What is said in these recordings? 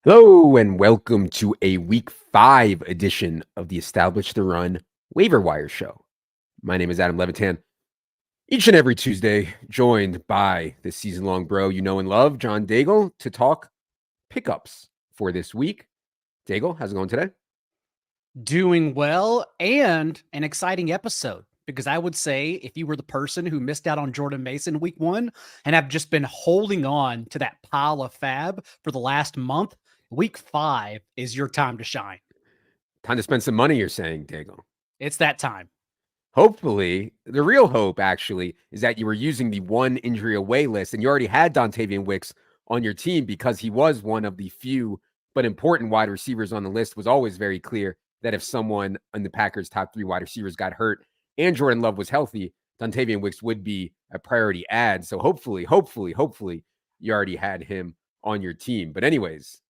Hello and welcome to a week 5 edition of the Establish the Run Waiver Wire Show. My name is Adam Levitan. Each and every Tuesday, joined by the season-long bro you know and love, John Daigle, to talk pickups for this week. Daigle, how's it going today? Doing well, and an exciting episode, because I would say if you were the person who missed out on Jordan Mason week 1 and have just been holding on to that pile of fab for the last month, week 5 is your time to shine. Time to spend some money, you're saying, Daigle. It's that time. Hopefully, the real hope actually is that you were using the one injury away list and you already had Davian Wicks on your team because he was one of the few but important wide receivers on the list. Was always very clear that if someone in the Packers' top 3 wide receivers got hurt and Jordan Love was healthy, Davian Wicks would be a priority add. So hopefully, you already had him on your team. But anyways,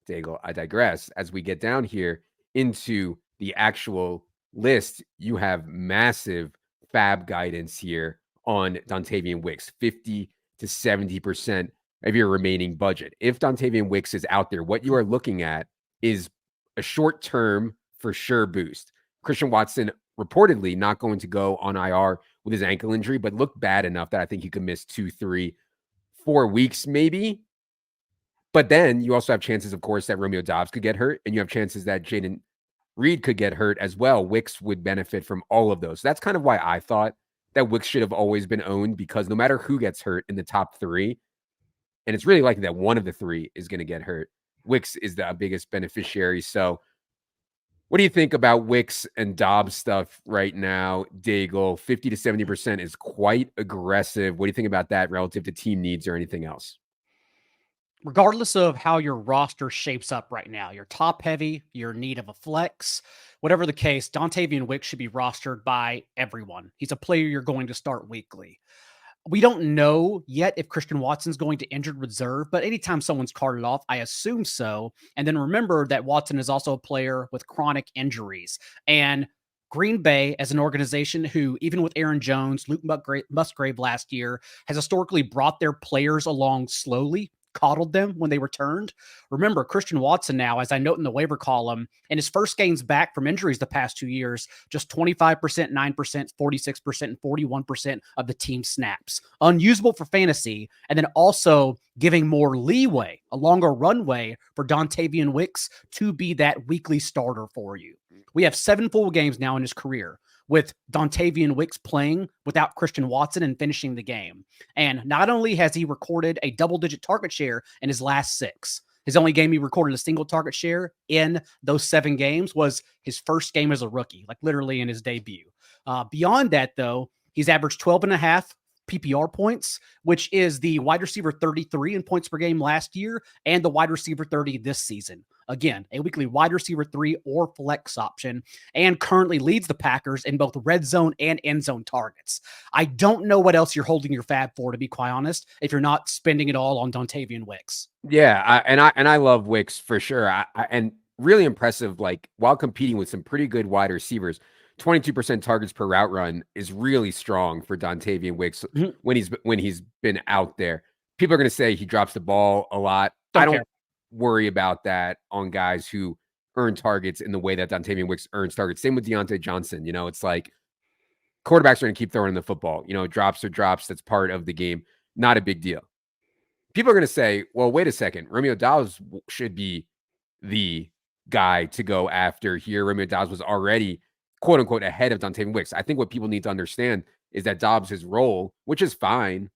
Daigle, I digress. As we get down here into the actual list, you have massive fab guidance here on Davian Wicks, 50 to 70% of your remaining budget. If Davian Wicks is out there, what you are looking at is a short-term for sure boost. Christian Watson reportedly not going to go on IR with his ankle injury, but looked bad enough that I think he could miss 2, 3, 4 weeks maybe. But then you also have chances, of course, that Romeo Doubs could get hurt, and you have chances that Jayden Reed could get hurt as well. Wicks would benefit from all of those. So that's kind of why I thought that Wicks should have always been owned, because no matter who gets hurt in the top 3, and it's really likely that one of the 3 is going to get hurt, Wicks is the biggest beneficiary. So what do you think about Wicks and Dobbs stuff right now, Daigle? 50 to 70% is quite aggressive. What do you think about that relative to team needs or anything else? Regardless of how your roster shapes up right now, you're top heavy, you're in need of a flex, whatever the case, Davian Wicks should be rostered by everyone. He's a player you're going to start weekly. We don't know yet if Christian Watson's going to injured reserve, but anytime someone's carted off, I assume so. And then remember that Watson is also a player with chronic injuries. And Green Bay, as an organization who, even with Aaron Jones, Luke Musgrave last year, has historically brought their players along slowly, coddled them when they returned. Remember, Christian Watson now, as I note in the waiver column, in his first games back from injuries the past 2 years, just 25%, 9%, 46%, and 41% of the team snaps. Unusable for fantasy, and then also giving more leeway, a longer runway for Davian Wicks to be that weekly starter for you. We have 7 full games now in his career, with Davian Wicks playing without Christian Watson and finishing the game. And not only has he recorded a double-digit target share in his last 6, his only game he recorded a single target share in those 7 games was his first game as a rookie, like literally in his debut. Beyond that, though, he's averaged 12 and a half PPR points, which is the wide receiver 33 in points per game last year and the wide receiver 30 this season. Again, a weekly wide receiver 3 or flex option, and currently leads the Packers in both red zone and end zone targets. I don't know what else you're holding your fab for, to be quite honest, if you're not spending it all on Davian Wicks. Yeah, I love Wicks for sure. And really impressive. Like, while competing with some pretty good wide receivers, 22% targets per route run is really strong for Davian Wicks Mhm. when he's been out there. People are going to say he drops the ball a lot. I Don't don't care. worry about that on guys who earn targets in the way that Davian Wicks earns targets. Same with Deontay Johnson. It's like quarterbacks are going to keep throwing the football. Drops are drops. That's part of the game. Not a big deal. People are going to say, well, wait a second. Romeo Doubs should be the guy to go after here. Romeo Doubs was already, quote unquote, ahead of Davian Wicks. I think what people need to understand is that Dobbs' role, which is fine,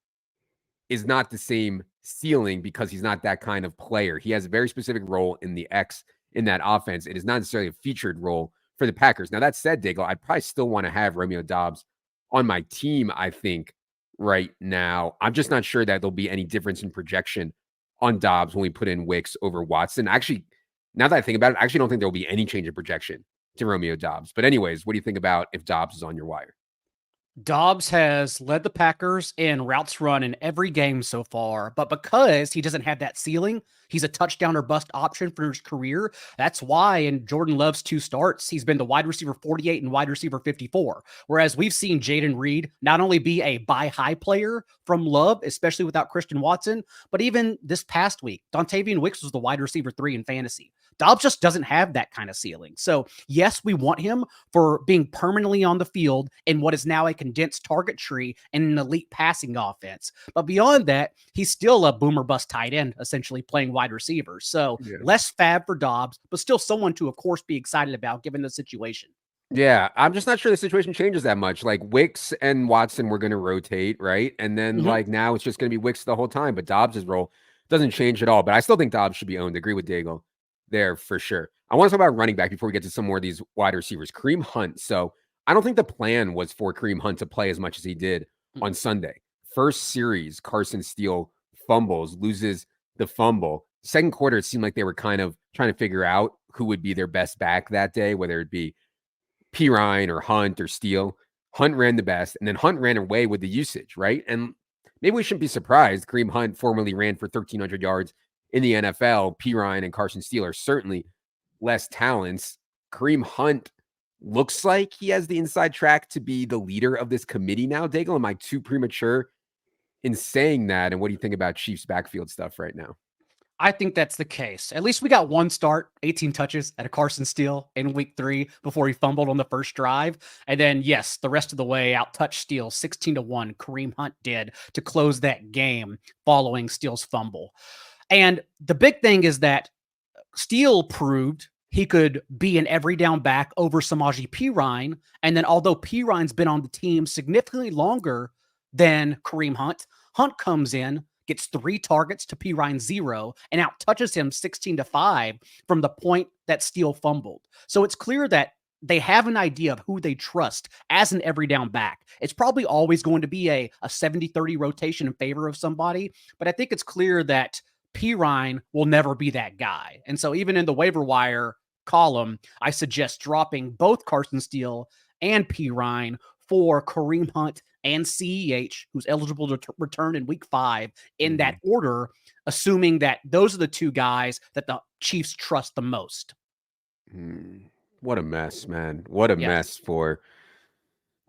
is not the same ceiling because he's not that kind of player. He has a very specific role in the X in that offense. It is not necessarily a featured role for the Packers. Now, that said, Daigle, I'd probably still want to have Romeo Doubs on my team, I think, right now. I'm just not sure that there'll be any difference in projection on Dobbs when we put in Wicks over Watson. Actually, now that I think about it, I actually don't think there'll be any change in projection to Romeo Doubs. But anyways, what do you think about if Dobbs is on your wire? Dobbs has led the Packers in routes run in every game so far, but because he doesn't have that ceiling, He's a touchdown or bust option for his career. That's why in Jordan Love's 2 starts, he's been the wide receiver 48 and wide receiver 54. Whereas we've seen Jayden Reed not only be a buy high player from Love, especially without Christian Watson, but even this past week, Dontavian Wicks was the wide receiver 3 in fantasy. Dobbs just doesn't have that kind of ceiling. So yes, we want him for being permanently on the field in what is now a condensed target tree and an elite passing offense. But beyond that, he's still a boomer bust tight end, essentially playing wide receiver. So less fab for Dobbs, but still someone to, of course, be excited about given the situation. Yeah, I'm just not sure the situation changes that much. Like Wicks and Watson were going to rotate, right? And then like now it's just going to be Wicks the whole time. But Dobbs' role doesn't change at all. But I still think Dobbs should be owned. Agree with Daigle there for sure. I want to talk about running back before we get to some more of these wide receivers. Kareem Hunt. So I don't think the plan was for Kareem Hunt to play as much as he did on Sunday. First series, Carson Steele fumbles, loses the fumble. Second quarter, it seemed like they were kind of trying to figure out who would be their best back that day, whether it be Pirine or Hunt or Steele. Hunt ran the best, and then Hunt ran away with the usage, right? And maybe we shouldn't be surprised. Kareem Hunt formerly ran for 1,300 yards in the NFL. Pirine and Carson Steele are certainly less talents. Kareem Hunt looks like he has the inside track to be the leader of this committee now. Daigle, am I too premature in saying that? And what do you think about Chiefs backfield stuff right now? I think that's the case. At least we got one start, 18 touches at a Carson Steele in week 3 before he fumbled on the first drive. And then, yes, the rest of the way out touch Steele 16-1. Kareem Hunt did to close that game following Steele's fumble. And the big thing is that Steele proved he could be an every down back over Samaje Perine. And then although Perine's been on the team significantly longer than Kareem Hunt, Hunt comes in, gets 3 targets to Pirine 0, and out touches him 16-5 from the point that Steele fumbled. So it's clear that they have an idea of who they trust as an every down back. It's probably always going to be a 70-30 rotation in favor of somebody, but I think it's clear that Pirine will never be that guy. And so even in the waiver wire column, I suggest dropping both Carson Steele and Pirine for Kareem Hunt and CEH, who's eligible to return in week 5 in that order, assuming that those are the 2 guys that the Chiefs trust the most. What a mess, man. What a mess for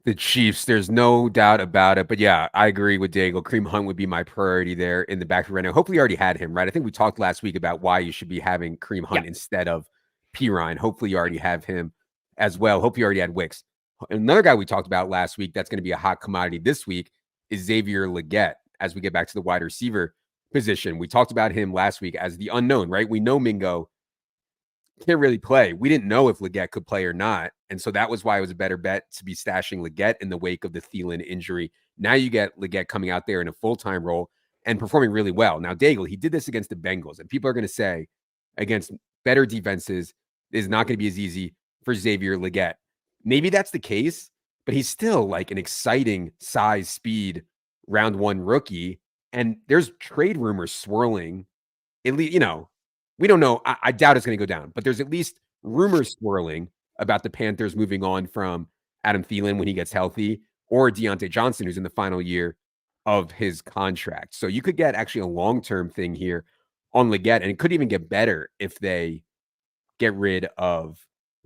the Chiefs. There's no doubt about it. But yeah, I agree with Daigle. Kareem Hunt would be my priority there in the backfield right now. Hopefully you already had him, right? I think we talked last week about why you should be having Kareem Hunt instead of Pirine. Hopefully you already have him as well. Hope you already had Wicks. Another guy we talked about last week that's going to be a hot commodity this week is Xavier Legette as we get back to the wide receiver position. We talked about him last week as the unknown, right? We know Mingo can't really play. We didn't know if Legette could play or not. And so that was why it was a better bet to be stashing Legette in the wake of the Thielen injury. Now you get Legette coming out there in a full-time role and performing really well. Now, Daigle, he did this against the Bengals, and people are going to say against better defenses, it is not going to be as easy for Xavier Legette. Maybe that's the case, but he's still like an exciting size, speed, round 1 rookie. And there's trade rumors swirling. At least, we don't know. I doubt it's going to go down, but there's at least rumors swirling about the Panthers moving on from Adam Thielen when he gets healthy, or Deontay Johnson, who's in the final year of his contract. So you could get actually a long-term thing here on Legette, and it could even get better if they get rid of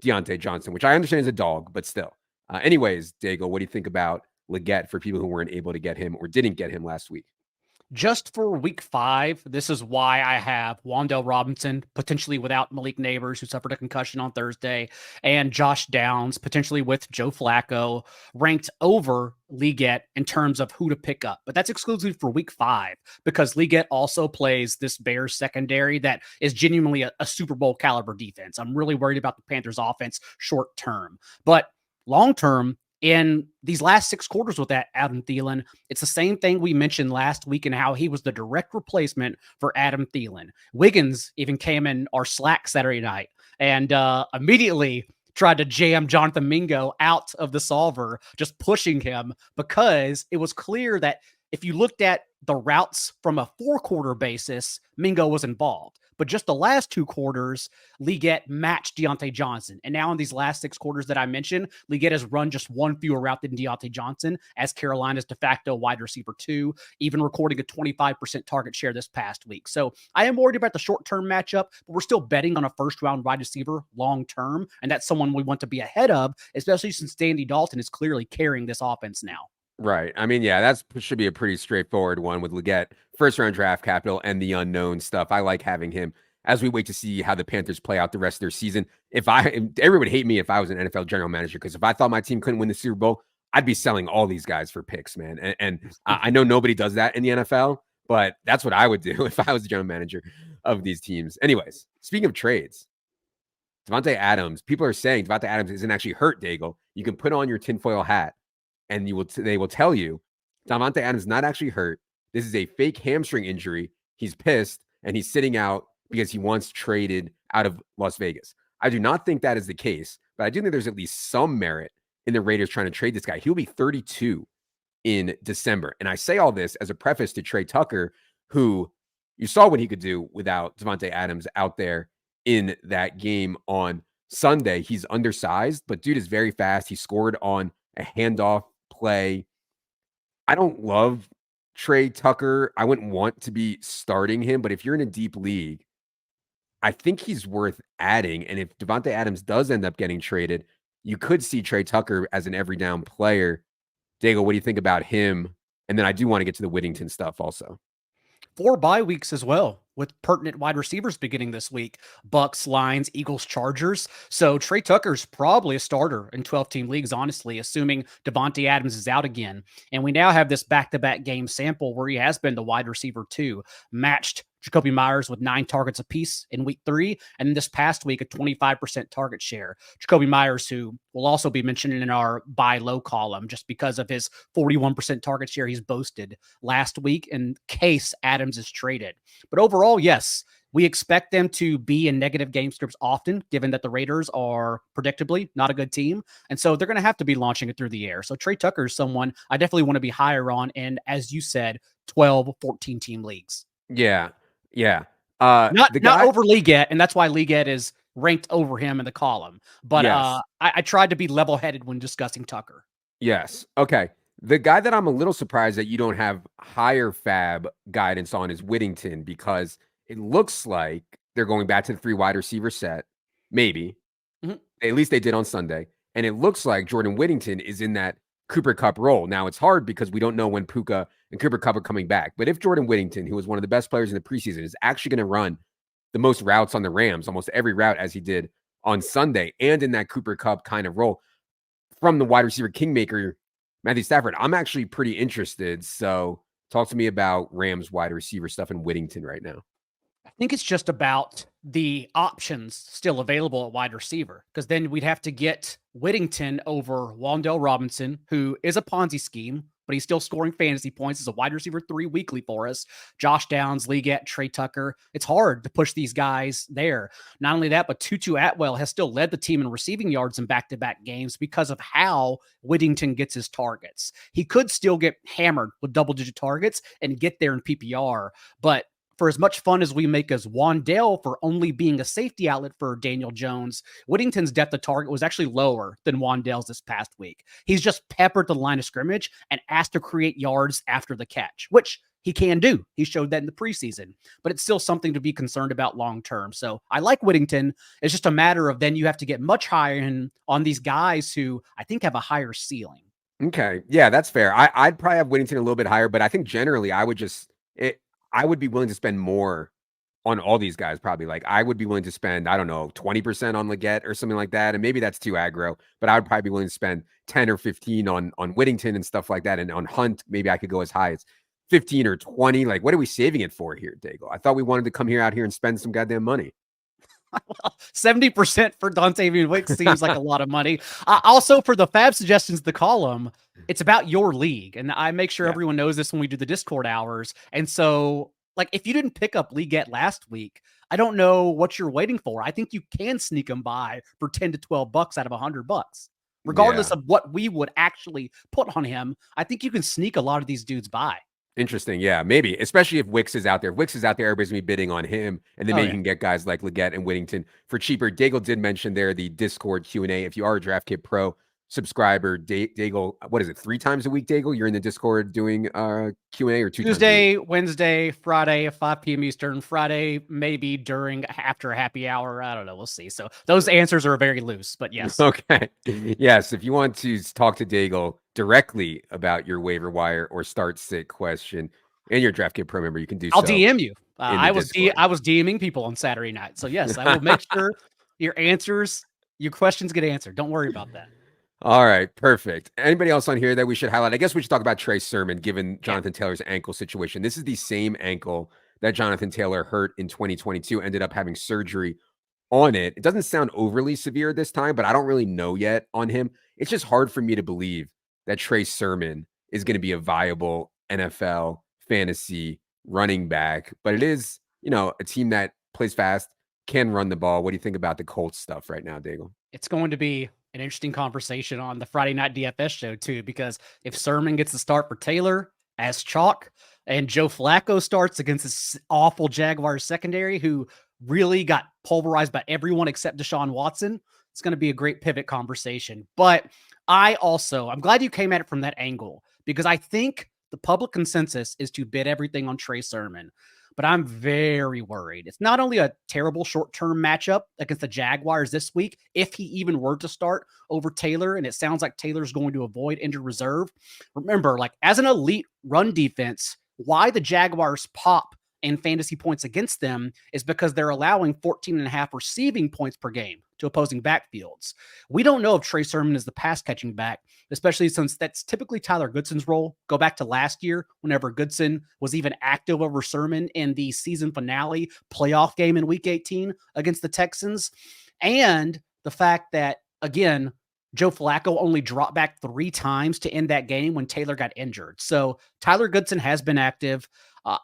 Deontay Johnson, which I understand is a dog, but still. Anyways, Daigle, what do you think about Legette for people who weren't able to get him or didn't get him last week? Just for week 5, this is why I have Wan'Dale Robinson, potentially without Malik Neighbors, who suffered a concussion on Thursday, and Josh Downs, potentially with Joe Flacco, ranked over Legette in terms of who to pick up. But that's exclusively for week 5, because Legette also plays this Bears secondary that is genuinely a Super Bowl caliber defense. I'm really worried about the Panthers offense short term. But long term, in these last 6 quarters with that Adam Thielen, it's the same thing we mentioned last week and how he was the direct replacement for Adam Thielen. Wiggins even came in our Slack Saturday night and immediately tried to jam Jonathan Mingo out of the solver, just pushing him, because it was clear that if you looked at the routes from a 4-quarter basis, Mingo was involved. but just the last 2 quarters, Leggett matched Deontay Johnson. And now in these last 6 quarters that I mentioned, Leggett has run just one fewer route than Deontay Johnson as Carolina's de facto wide receiver 2, even recording a 25% target share this past week. So I am worried about the short-term matchup, but we're still betting on a first-round wide receiver long-term, and that's someone we want to be ahead of, especially since Andy Dalton is clearly carrying this offense now. Right. I mean, yeah, that should be a pretty straightforward one with Leggett, first round draft capital, and the unknown stuff. I like having him as we wait to see how the Panthers play out the rest of their season. Everyone would hate me if I was an NFL general manager, because if I thought my team couldn't win the Super Bowl, I'd be selling all these guys for picks, man. And I know nobody does that in the NFL, but that's what I would do if I was the general manager of these teams. Anyways, speaking of trades, Davante Adams, people are saying Davante Adams isn't actually hurt, Daigle. You can put on your tinfoil hat and they will tell you Davante Adams is not actually hurt. This is a fake hamstring injury. He's pissed and he's sitting out because he wants traded out of Las Vegas. I do not think that is the case, but I do think there's at least some merit in the Raiders trying to trade this guy. He'll be 32 in December. And I say all this as a preface to Trey Tucker, who you saw what he could do without Davante Adams out there in that game on Sunday. He's undersized, but dude is very fast. He scored on a handoff play. I don't love Trey Tucker. I wouldn't want to be starting him, but if you're in a deep league, I think he's worth adding. And if Davante Adams does end up getting traded, you could see Trey Tucker as an every down player. Daigle, what do you think about him? And then I do want to get to the Whittington stuff also. 4 bye weeks as well, with pertinent wide receivers beginning this week. Bucks, Lions, Eagles, Chargers. So Trey Tucker's probably a starter in 12-team leagues, honestly, assuming Davante Adams is out again. And we now have this back-to-back game sample where he has been the wide receiver 2, matched Jacoby Myers with 9 targets apiece in week 3, and this past week, a 25% target share. Jacoby Myers, who will also be mentioned in our buy low column just because of his 41% target share he's boasted last week in case Adams is traded. But overall, yes, we expect them to be in negative game scripts often, given that the Raiders are predictably not a good team. And so they're going to have to be launching it through the air. So Trey Tucker is someone I definitely want to be higher on. And as you said, 12, 14 team leagues. Yeah. Yeah. Not over Leggett, and that's why Leggett is ranked over him in the column. But yes. I tried to be level-headed when discussing Tucker. Yes. Okay. The guy that I'm a little surprised that you don't have higher fab guidance on is Whittington, because it looks like they're going back to the 3 wide receiver set. Maybe. Mm-hmm. At least they did on Sunday. And it looks like Jordan Whittington is in that Cooper Kupp role. Now, it's hard because we don't know when Puka and Cooper Kupp are coming back. But if Jordan Whittington, who was one of the best players in the preseason, is actually going to run the most routes on the Rams, almost every route as he did on Sunday, and in that Cooper Kupp kind of role from the wide receiver kingmaker, Matthew Stafford, I'm actually pretty interested. So talk to me about Rams wide receiver stuff in Whittington right now. I think it's just about the options still available at wide receiver, because then we'd have to get Whittington over Wan'Dale Robinson, who is a Ponzi scheme, but he's still scoring fantasy points as a wide receiver 3 weekly for us. Josh Downs, Leggett, Trey Tucker. It's hard to push these guys there. Not only that, but Tutu Atwell has still led the team in receiving yards in back-to-back games because of how Whittington gets his targets. He could still get hammered with double-digit targets and get there in PPR, but for as much fun as we make as Wan'Dale for only being a safety outlet for Daniel Jones, Whittington's depth of target was actually lower than Wan'Dale's this past week. He's just peppered the line of scrimmage and asked to create yards after the catch, which he can do. He showed that in the preseason, but it's still something to be concerned about long-term. So I like Whittington. It's just a matter of then you have to get much higher on these guys who I think have a higher ceiling. Okay. Yeah, that's fair. I'd probably have Whittington a little bit higher, but I think generally I would be willing to spend more on all these guys, probably. Like, I would be willing to spend, I don't know, 20% on Leggett or something like that. And maybe that's too aggro, but I would probably be willing to spend 10 or 15 on Whittington and stuff like that. And on Hunt, maybe I could go as high as 15 or 20. Like, what are we saving it for here, Daigle? I thought we wanted to come out here and spend some goddamn money. Well, 70% for Davian Wicks seems like a lot of money. Also, for the fab suggestions, the column, it's about your league. And I make sure everyone knows this when we do the Discord hours. And so, like, if you didn't pick up Leggett last week, I don't know what you're waiting for. I think you can sneak them by for 10 to 12 bucks out of $100. Regardless of what we would actually put on him, I think you can sneak a lot of these dudes by. Interesting. Yeah, maybe. Especially if Wicks is out there. If Wicks is out there, everybody's going to be bidding on him. And then Oh maybe you yeah. can get guys like Leggett and Whittington for cheaper. Daigle did mention there the Discord Q&A. If you are a Draft Kit Pro subscriber, Daigle, what is it, 3 times a week, Daigle? You're in the Discord doing Q&A or 2 times a week? Tuesday, Wednesday, Friday at 5 p.m. Eastern. Friday, maybe after a happy hour. I don't know. We'll see. So those answers are very loose, but yes. Okay. Yes. If you want to talk to Daigle directly about your waiver wire or start sit question and your Draft Kit Pro member, you can do I'll so. DM you. In the Discord. I was DMing people on Saturday night. So yes, I will make sure your questions get answered. Don't worry about that. All right, perfect. Anybody else on here that we should highlight? I guess we should talk about Trey Sermon, given Jonathan Taylor's ankle situation. This is the same ankle that Jonathan Taylor hurt in 2022, ended up having surgery on it. It doesn't sound overly severe this time, but I don't really know yet on him. It's just hard for me to believe that Trey Sermon is going to be a viable NFL fantasy running back. But it is, a team that plays fast, can run the ball. What do you think about the Colts stuff right now, Daigle? It's going to be an interesting conversation on the Friday night DFS show too, because if Sermon gets the start for Taylor as chalk and Joe Flacco starts against this awful Jaguars secondary who really got pulverized by everyone except Deshaun Watson, it's going to be a great pivot conversation. But I'm glad you came at it from that angle, because I think the public consensus is to bid everything on Trey Sermon. But I'm very worried. It's not only a terrible short-term matchup against the Jaguars this week, if he even were to start over Taylor, and it sounds like Taylor's going to avoid injured reserve. Remember, as an elite run defense, why the Jaguars pop in fantasy points against them is because they're allowing 14.5 receiving points per game to opposing backfields. We don't know if Trey Sermon is the pass-catching back, especially since that's typically Tyler Goodson's role. Go back to last year, whenever Goodson was even active over Sermon in the season finale playoff game in Week 18 against the Texans. And the fact that, again, Joe Flacco only dropped back 3 times to end that game when Taylor got injured. So Tyler Goodson has been active.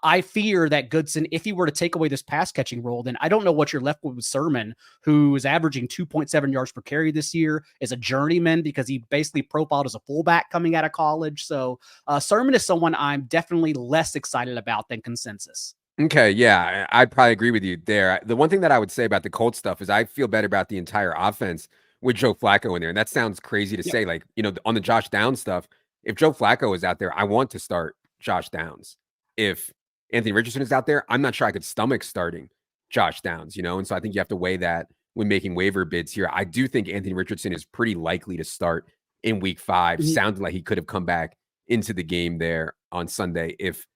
I fear that Goodson, if he were to take away this pass catching role, then I don't know what you're left with Sermon, who is averaging 2.7 yards per carry this year, is a journeyman because he basically profiled as a fullback coming out of college. So Sermon is someone I'm definitely less excited about than consensus. Okay, yeah, I'd probably agree with you there. The one thing that I would say about the Colts stuff is I feel better about the entire offense with Joe Flacco in there. And that sounds crazy to say, on the Josh Downs stuff, if Joe Flacco is out there, I want to start Josh Downs. If Anthony Richardson is out there, I'm not sure I could stomach starting Josh Downs, and so I think you have to weigh that when making waiver bids here. I do think Anthony Richardson is pretty likely to start in week 5. Sounded like he could have come back into the game there on Sunday if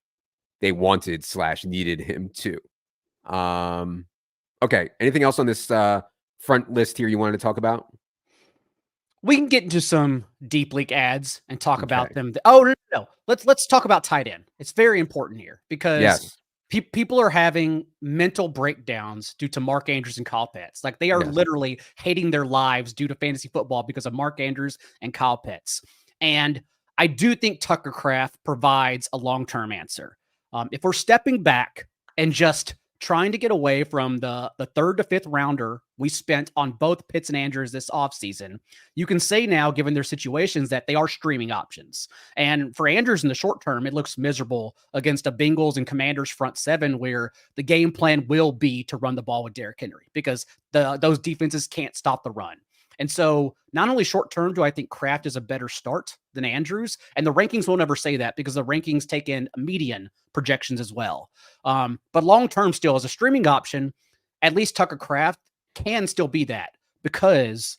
they wanted/needed him to. Okay. Anything else on this front list here you wanted to talk about? We can get into some deep league ads and talk about them. Oh, no. Let's talk about tight end. It's very important here because people are having mental breakdowns due to Mark Andrews and Kyle Pitts. They are literally hating their lives due to fantasy football because of Mark Andrews and Kyle Pitts. And I do think Tucker Kraft provides a long-term answer. If we're stepping back and just trying to get away from the 3rd to 5th rounder we spent on both Pitts and Andrews this offseason, you can say now, given their situations, that they are streaming options. And for Andrews in the short term, it looks miserable against a Bengals and Commanders front 7 where the game plan will be to run the ball with Derrick Henry because those defenses can't stop the run. And so not only short term do I think Kraft is a better start than Andrews, and the rankings won't ever say that because the rankings take in median projections as well. But long term still as a streaming option, at least Tucker Kraft can still be that because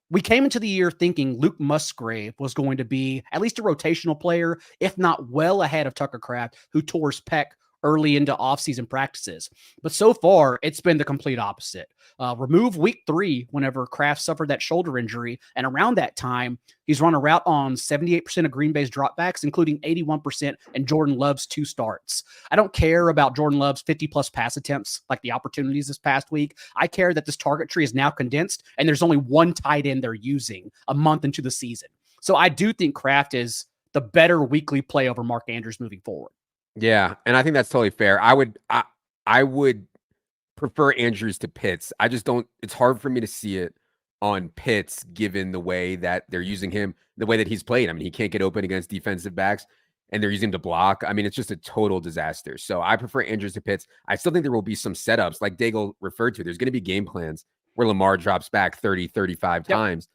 we came into the year thinking Luke Musgrave was going to be at least a rotational player, if not well ahead of Tucker Kraft, who tore his pec early into offseason practices. But so far, it's been the complete opposite. Remove week 3 whenever Kraft suffered that shoulder injury, and around that time, he's run a route on 78% of Green Bay's dropbacks, including 81% in Jordan Love's 2 starts. I don't care about Jordan Love's 50-plus pass attempts, like the opportunities this past week. I care that this target tree is now condensed, and there's only one tight end they're using a month into the season. So I do think Kraft is the better weekly play over Mark Andrews moving forward. Yeah, and I think that's totally fair. I would prefer Andrews to Pitts. I just don't. It's hard for me to see it on Pitts given the way that they're using him, the way that he's played. I mean, he can't get open against defensive backs, and they're using him to block. I mean, it's just a total disaster. So I prefer Andrews to Pitts. I still think there will be some setups like Daigle referred to. There's going to be game plans where Lamar drops back 30, 35 times.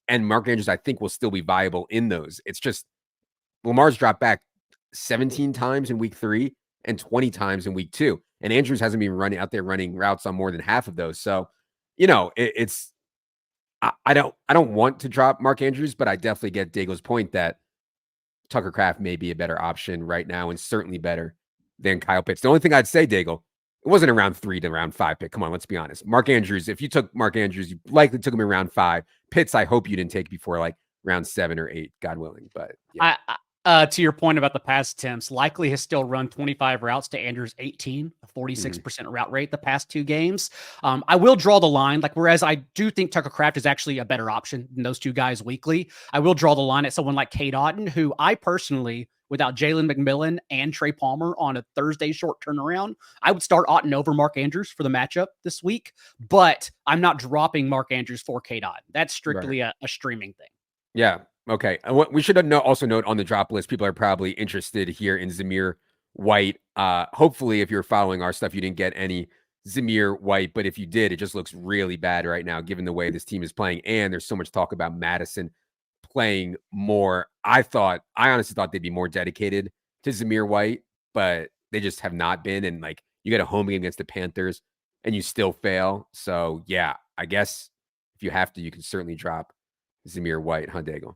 And Mark Andrews, I think, will still be viable in those. It's just Lamar's dropped back 17 times in week 3 and 20 times in week 2. And Andrews hasn't been running out there running routes on more than half of those. So, it's I don't want to drop Mark Andrews, but I definitely get Daigle's point that Tucker Kraft may be a better option right now and certainly better than Kyle Pitts. The only thing I'd say, Daigle, it wasn't a round 3 to round 5 pick. Come on, let's be honest. Mark Andrews, if you took Mark Andrews, you likely took him in round 5. Pitts, I hope you didn't take before like round 7 or 8, God willing. But yeah. To your point about the pass attempts, likely has still run 25 routes to Andrews 18, a 46% route rate the past 2 games. I will draw the line, whereas I do think Tucker Kraft is actually a better option than those 2 guys weekly. I will draw the line at someone like Cade Otton, who I personally, without Jalen McMillan and Trey Palmer on a Thursday short turnaround, I would start Otton over Mark Andrews for the matchup this week, but I'm not dropping Mark Andrews for Cade Otton. That's strictly a streaming thing. Yeah. Okay. We should also note on the drop list, people are probably interested here in Zamir White. Hopefully, if you're following our stuff, you didn't get any Zamir White, but if you did, it just looks really bad right now, given the way this team is playing. And there's so much talk about Madison playing more. I honestly thought they'd be more dedicated to Zamir White, but they just have not been. And you get a home game against the Panthers and you still fail. So yeah, I guess if you have to, you can certainly drop Zamir White, huh, Daigle?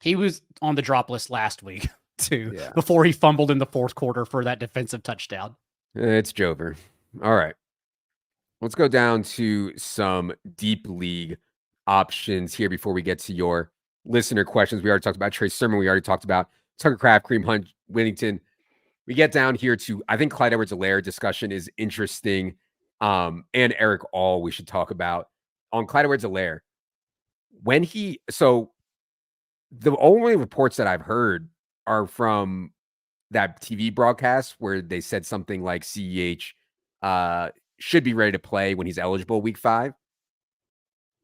He was on the drop list last week, too, before he fumbled in the 4th quarter for that defensive touchdown. It's Jover. All right. Let's go down to some deep league options here before we get to your listener questions. We already talked about Trey Sermon. We already talked about Tucker Kraft, Kareem Hunt, Whittington. We get down here to, I think Clyde Edwards-Helaire discussion is interesting. And Eric All we should talk about. On Clyde Edwards-Helaire, the only reports that I've heard are from that TV broadcast where they said something like CEH should be ready to play when he's eligible week 5.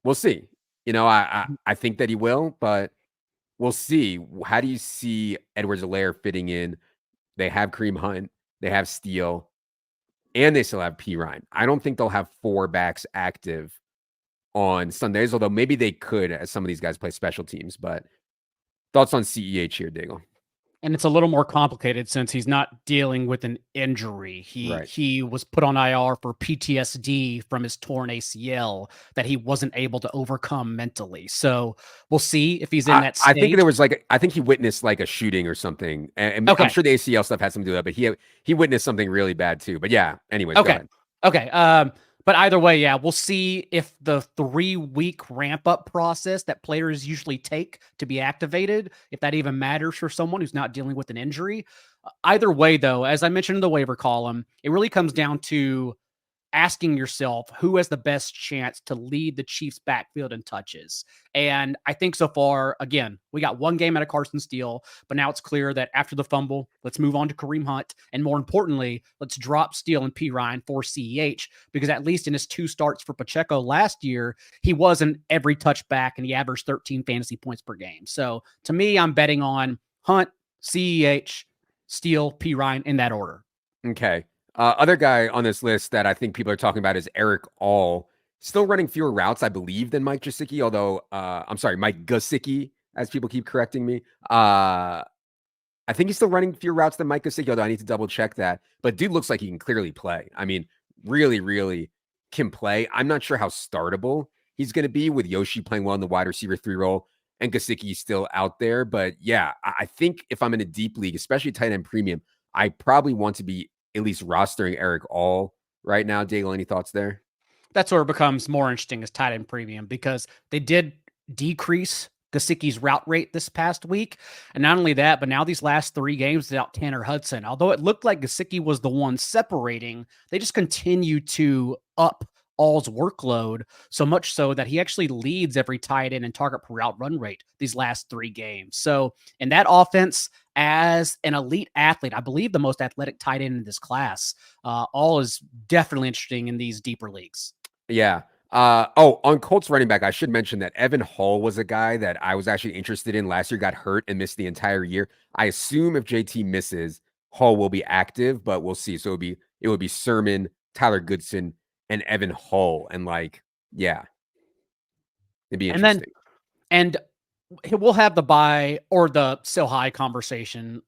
We'll see. I think that he will, but we'll see. How do you see Edwards-Helaire fitting in? They have Kareem Hunt, they have Steele, and they still have P. Ryan. I don't think they'll have 4 backs active on Sundays, although maybe they could as some of these guys play special teams. But thoughts on CEH here, Daigle? And it's a little more complicated since he's not dealing with an injury. He was put on IR for PTSD from his torn ACL that he wasn't able to overcome mentally. So we'll see if he's in that stage. I think there was I think he witnessed a shooting or something. And I'm sure the ACL stuff had something to do with it, but he witnessed something really bad too. But yeah, anyways, go ahead. Okay. But either way, we'll see if the 3-week ramp-up process that players usually take to be activated, if that even matters for someone who's not dealing with an injury. Either way, though, as I mentioned in the waiver column, it really comes down to asking yourself who has the best chance to lead the Chiefs backfield in touches. And I think so far, again, we got 1 game out of Carson Steele, but now it's clear that after the fumble, let's move on to Kareem Hunt. And more importantly, let's drop Steele and P. Ryan for CEH, because at least in his 2 starts for Pacheco last year, he wasn't every touchback and he averaged 13 fantasy points per game. So to me, I'm betting on Hunt, CEH, Steele, P. Ryan in that order. Okay. Other guy on this list that I think people are talking about is Eric All. Still running fewer routes, I believe, than Mike Gesicki, although, Mike Gesicki, as people keep correcting me. I think he's still running fewer routes than Mike Gesicki, although I need to double check that. But dude looks like he can clearly play. I mean, really, really can play. I'm not sure how startable he's going to be with Yoshi playing well in the wide receiver 3 role and Gesicki still out there. But yeah, I think if I'm in a deep league, especially tight end premium, I probably want to be at least rostering Eric All right now. Daigle, any thoughts there? That's where it becomes more interesting as tight end premium, because they did decrease Gesicki's route rate this past week. And not only that, but now these last 3 games without Tanner Hudson, although it looked like Gesicki was the one separating, they just continue to up All's workload, so much so that he actually leads every tight end and target per route run rate these last 3 games. So in that offense, as an elite athlete, I believe the most athletic tight end in this class, All is definitely interesting in these deeper leagues. Yeah. On Colts running back, I should mention that Evan Hall was a guy that I was actually interested in last year, got hurt and missed the entire year. I assume if JT misses, Hall will be active, but we'll see. So it would be Sermon, Tyler Goodson, and Evan Hall. And yeah, it'd be And then, interesting. and we'll have the buy or the sell high conversation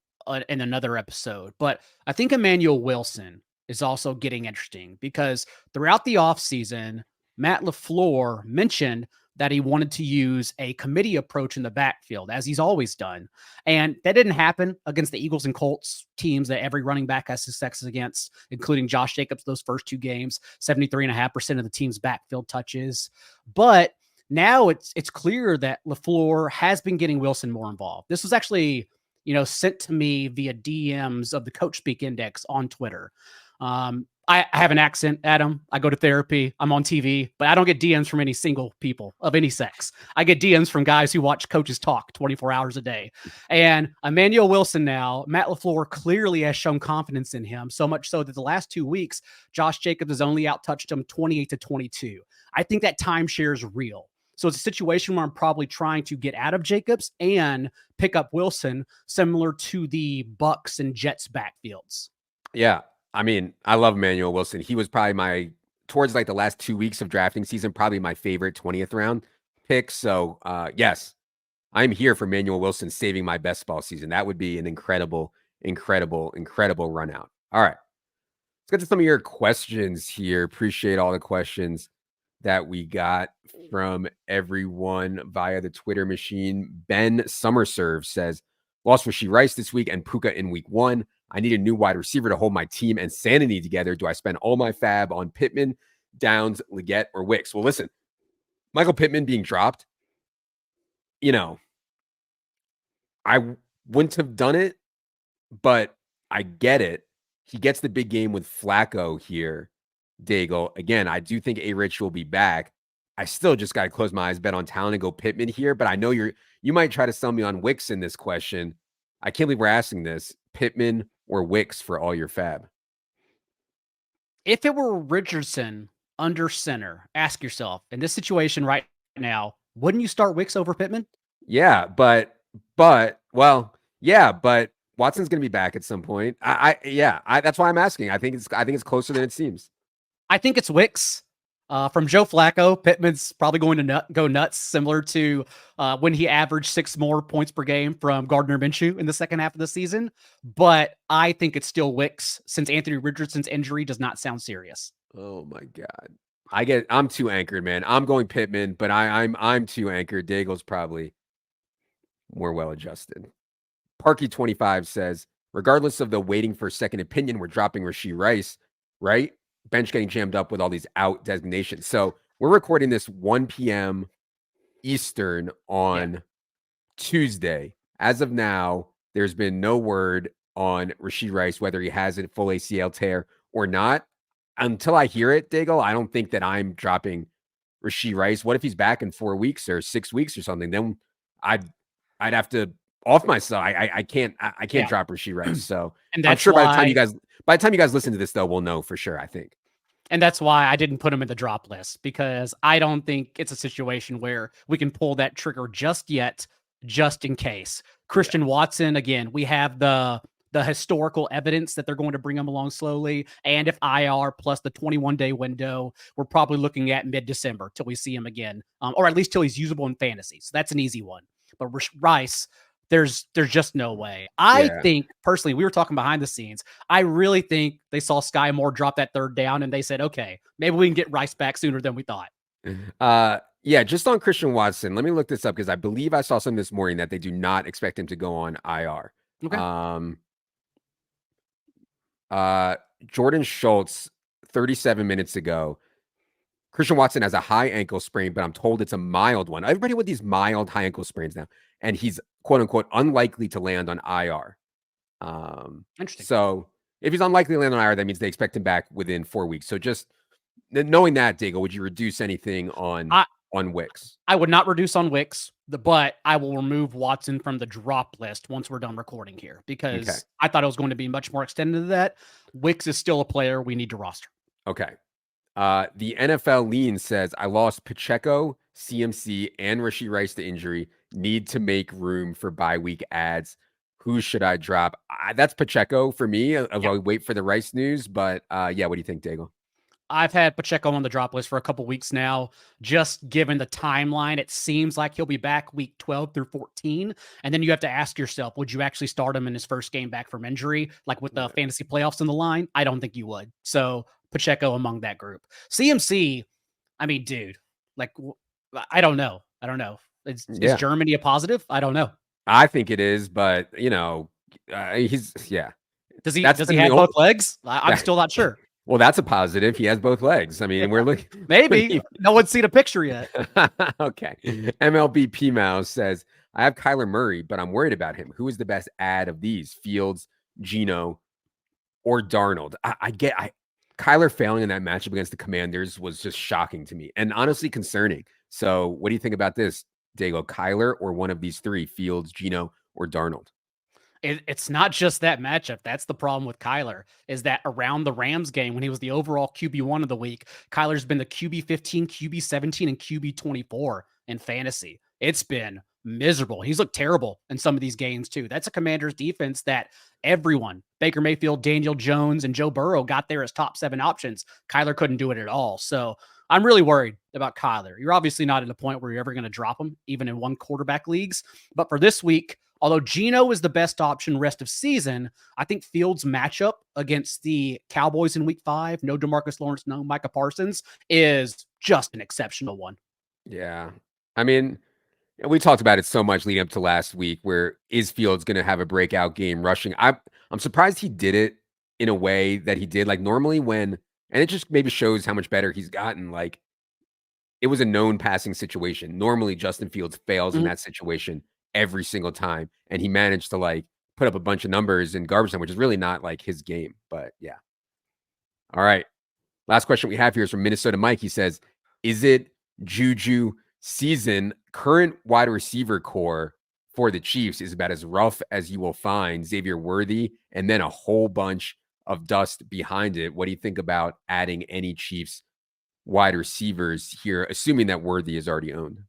in another episode. But I think Emmanuel Wilson is also getting interesting because throughout the offseason, Matt LaFleur mentioned that he wanted to use a committee approach in the backfield, as he's always done. And that didn't happen against the Eagles and Colts, teams that every running back has success against, including Josh Jacobs, those first two games, 73.5% of the team's backfield touches. But now it's clear that LaFleur has been getting Wilson more involved. This was actually, sent to me via DMs of the Coach Speak Index on Twitter. I have an accent, Adam. I go to therapy. I'm on TV, but I don't get DMs from any single people of any sex. I get DMs from guys who watch coaches talk 24 hours a day. And Emmanuel Wilson now, Matt LaFleur clearly has shown confidence in him, so much so that the last 2 weeks, Josh Jacobs has only outtouched him 28-22. I think that timeshare is real. So it's a situation where I'm probably trying to get out of Jacobs and pick up Wilson, similar to the Bucks and Jets backfields. Yeah. I mean, I love Emmanuel Wilson. He was probably towards the last 2 weeks of drafting season, probably my favorite 20th round pick. So, yes, I'm here for Emmanuel Wilson saving my best ball season. That would be an incredible run out. All right. Let's get to some of your questions here. Appreciate all the questions that we got from everyone via the Twitter machine. Ben Summerserve says, lost Rashee Rice this week and Puka in week 1. I need a new wide receiver to hold my team and sanity together. Do I spend all my fab on Pittman, Downs, Leggett, or Wicks? Well, listen, Michael Pittman being dropped, I wouldn't have done it, but I get it. He gets the big game with Flacco here, Daigle. Again, I do think A-Rich will be back. I still just got to close my eyes, bet on talent, and go Pittman here. But I know you might try to sell me on Wicks in this question. I can't believe we're asking this. Pittman or Wicks for all your fab? If it were Richardson under center, ask yourself, in this situation right now, wouldn't you start Wicks over Pittman? Yeah, but Watson's going to be back at some point. That's why I'm asking. I think it's closer than it seems. I think it's Wicks. From Joe Flacco, Pittman's probably going to go nuts, similar to when he averaged 6 more points per game from Gardner Minshew in the second half of the season. But I think it's still Wicks, since Anthony Richardson's injury does not sound serious. Oh my God. I'm too anchored, man. I'm going Pittman, but I'm too anchored. Daigle's probably more well-adjusted. Parky25 says, regardless of the waiting for a second opinion, we're dropping Rashee Rice, right? Bench getting jammed up with all these out designations. So we're recording this 1 p.m. Eastern on Tuesday. As of now, there's been no word on Rashee Rice, whether he has a full ACL tear or not. Until I hear it, Daigle, I don't think that I'm dropping Rashee Rice. What if he's back in 4 weeks or 6 weeks or something? Then I'd have to off myself. I can't drop Rashee Rice. So and I'm sure by the time you guys listen to this, though, we'll know for sure, I think. And that's why I didn't put him in the drop list, because I don't think it's a situation where we can pull that trigger just yet, just in case. Christian Watson, again, we have the historical evidence that they're going to bring him along slowly. And if IR plus the 21-day window, we're probably looking at mid-December till we see him again, or at least till he's usable in fantasy. So that's an easy one. But Rice, there's just no way. I think personally, we were talking behind the scenes. I really think they saw Sky Moore drop that third down and they said, okay, maybe we can get Rice back sooner than we thought. Just on Christian Watson, let me look this up because I believe I saw something this morning that they do not expect him to go on IR. Okay. Jordan Schultz, 37 minutes ago. Christian Watson has a high ankle sprain, but I'm told it's a mild one. Everybody with these mild high ankle sprains now. And he's quote unquote unlikely to land on IR. Interesting. So if he's unlikely to land on IR, that means they expect him back within 4 weeks. So just knowing that, Daigle, would you reduce anything on Wicks? I would not reduce on Wicks, but I will remove Watson from the drop list once we're done recording here, because I thought it was going to be much more extended than that. Wicks is still a player we need to roster. Okay. The NFL Lean says, I lost Pacheco, CMC, and Rashee Rice to injury. Need to make room for bye week ads. Who should I drop? That's Pacheco for me. I'll wait for the Rice news. But yeah, what do you think, Daigle? I've had Pacheco on the drop list for a couple weeks now. Just given the timeline, it seems like he'll be back week 12 through 14. And then you have to ask yourself, would you actually start him in his first game back from injury? Like with the fantasy playoffs in the line? I don't think you would. So Pacheco among that group. CMC, I mean, dude, like, I don't know. I don't know. Is Germany a positive? I don't know. I think it is, but he's Does he have both legs? I'm still not sure. Well, that's a positive. He has both legs. I mean, we're looking. Maybe. No one's seen a picture yet. Okay. MLB P Mouse says, I have Kyler Murray, but I'm worried about him. Who is the best ad of these? Fields, Geno, or Darnold? Kyler failing in that matchup against the Commanders was just shocking to me and honestly concerning. So what do you think about this, Daigle? Kyler or one of these three, Fields, Geno, or Darnold? It's not just that matchup. That's the problem with Kyler, is that around the Rams game, when he was the overall QB1 of the week, Kyler's been the QB15, QB17, and QB24 in fantasy. It's been miserable. He's looked terrible in some of these games, too. That's a Commanders defense that everyone, Baker Mayfield, Daniel Jones, and Joe Burrow, got there as top 7 options. Kyler couldn't do it at all. So I'm really worried about Kyler. You're obviously not at a point where you're ever going to drop him, even in one quarterback leagues. But for this week, although Geno is the best option rest of season, I think Fields' matchup against the Cowboys in week 5, no DeMarcus Lawrence, no Micah Parsons, is just an exceptional one. Yeah. I mean, we talked about it so much leading up to last week, where is Fields going to have a breakout game rushing? I'm surprised he did it in a way that he did. Like normally and it just maybe shows how much better he's gotten. Like it was a known passing situation. Normally Justin Fields fails in that situation every single time. And he managed to like put up a bunch of numbers in garbage time, which is really not like his game. But yeah. All right. Last question we have here is from Minnesota Mike. He says, is it Juju season? Current wide receiver core for the Chiefs is about as rough as you will find. Xavier Worthy, and then a whole bunch of dust behind it. What do you think about adding any Chiefs wide receivers here, assuming that Worthy is already owned?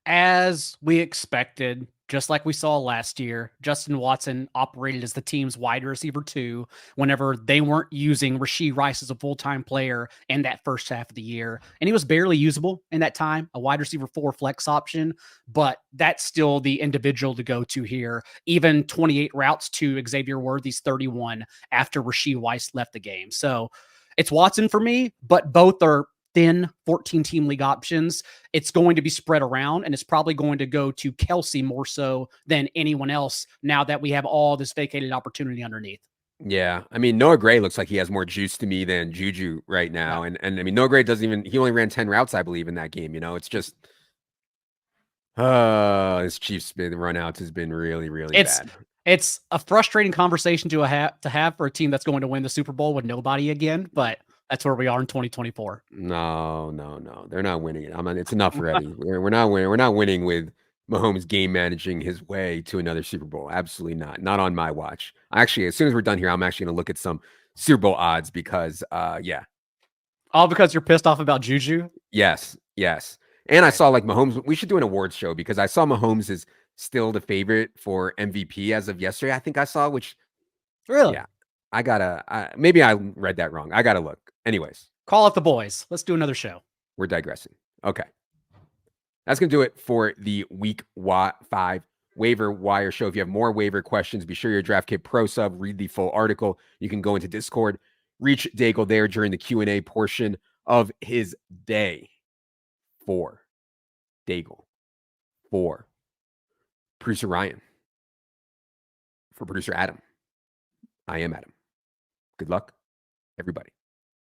As we expected, just like we saw last year, Justin Watson operated as the team's wide receiver 2 whenever they weren't using Rashee Rice as a full-time player in that first half of the year. And he was barely usable in that time, a wide receiver 4 flex option, but that's still the individual to go to here. Even 28 routes to Xavier Worthy's 31 after Rashee Rice left the game. So it's Watson for me, but both are thin 14-team league options. It's going to be spread around, and it's probably going to go to Kelsey more so than anyone else now that we have all this vacated opportunity underneath. Yeah. I mean, Noah Gray looks like he has more juice to me than Juju right now. Yeah. And I mean, Noah Gray he only ran 10 routes, I believe, in that game. It's just, his Chiefs run outs has been really, really bad. It's a frustrating conversation to have for a team that's going to win the Super Bowl with nobody again, but that's where we are in 2024. No. They're not winning it. It's enough already. We're not winning. We're not winning with Mahomes game managing his way to another Super Bowl. Absolutely not. Not on my watch. Actually, as soon as we're done here, I'm actually going to look at some Super Bowl odds because, yeah. All because you're pissed off about Juju? Yes. And I saw like Mahomes. We should do an awards show because I saw Mahomes is still the favorite for MVP as of yesterday. I think I saw, which really, yeah. Maybe I read that wrong. I gotta look. Anyways, call up the boys. Let's do another show. We're digressing. Okay. That's going to do it for the week 5 waiver wire show. If you have more waiver questions, be sure your DraftKit Pro sub, read the full article. You can go into Discord, reach Daigle there during the Q&A portion of his day. For Daigle, for producer Ryan, for producer Adam. I am Adam. Good luck, everybody.